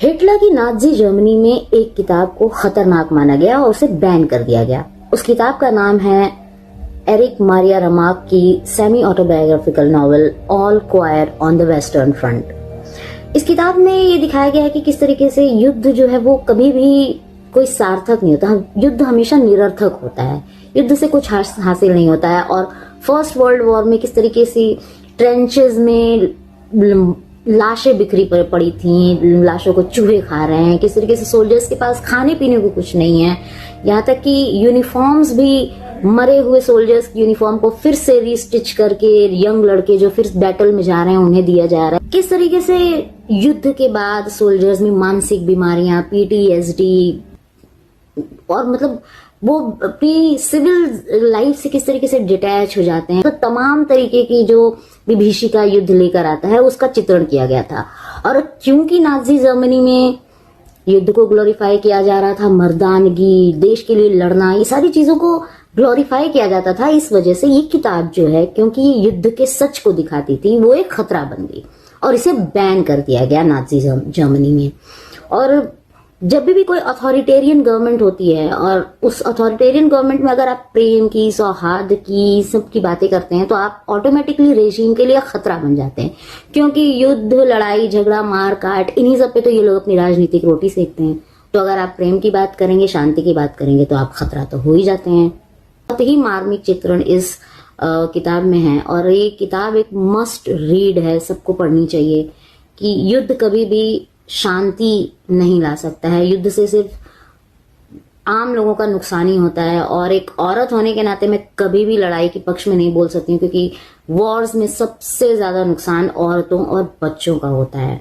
Hitler की Nazi Germany में एक किताब को खतरनाक माना गया और उसे बैन कर दिया गया। उस किताब का नाम है एरिक मारिया रमाक की semi autobiographical novel all quiet on the Western Front. इस किताब में ये दिखाया गया है कि किस तरीके से युद्ध जो है वो कभी भी कोई सार्थक नहीं होता, युद्ध हमेशा निरर्थक होता है, युद्ध से कुछ हासिल नहीं होता है। और फर्स्ट वर्ल्ड वॉर में किस तरीके से ट्रेंचेस में लाशें बिखरी पड़ी थी, लाशों को चूहे खा रहे हैं, किस तरीके से सोल्जर्स के पास खाने पीने को कुछ नहीं है, यहाँ तक कि यूनिफॉर्म्स भी मरे हुए सोल्जर्स की यूनिफॉर्म को फिर से रीस्टिच करके यंग लड़के जो फिर बैटल में जा रहे हैं उन्हें दिया जा रहा है। किस तरीके से युद्ध के बाद सोल्जर्स में मानसिक बीमारियां, पीटीएसडी और मतलब वो अपनी सिविल लाइफ से किस तरीके से डिटैच हो जाते हैं, तो तमाम तरीके की जो विभीषिका युद्ध लेकर आता है उसका चित्रण किया गया था। और क्योंकि नाजी जर्मनी में युद्ध को ग्लोरीफाई किया जा रहा था, मर्दानगी, देश के लिए लड़ना, ये सारी चीजों को ग्लोरीफाई किया जाता था, इस वजह से ये किताब जो है, क्योंकि ये युद्ध के सच को दिखाती थी, वो एक खतरा बन गई और इसे बैन कर दिया गया नाजी जर्मनी में। और जब भी कोई अथॉरिटेरियन गवर्नमेंट होती है और उस अथॉरिटेरियन गवर्नमेंट में अगर आप प्रेम की, सौहार्द की, सबकी बातें करते हैं तो आप ऑटोमेटिकली रेजिम के लिए खतरा बन जाते हैं, क्योंकि युद्ध, लड़ाई झगड़ा, मार काट, इन्हीं सब पे तो ये लोग अपनी राजनीतिक रोटी सेकते हैं। तो अगर आप प्रेम की बात करेंगे, शांति की बात करेंगे तो आप खतरा तो हो ही जाते हैं। बहुत ही मार्मिक चित्रण इस किताब में है और ये किताब एक मस्ट रीड है, सबको पढ़नी चाहिए कि युद्ध कभी भी शांति नहीं ला सकता है, युद्ध से सिर्फ आम लोगों का नुकसान ही होता है। और एक औरत होने के नाते मैं कभी भी लड़ाई के पक्ष में नहीं बोल सकती हूँ, क्योंकि वॉर्स में सबसे ज्यादा नुकसान औरतों और बच्चों का होता है।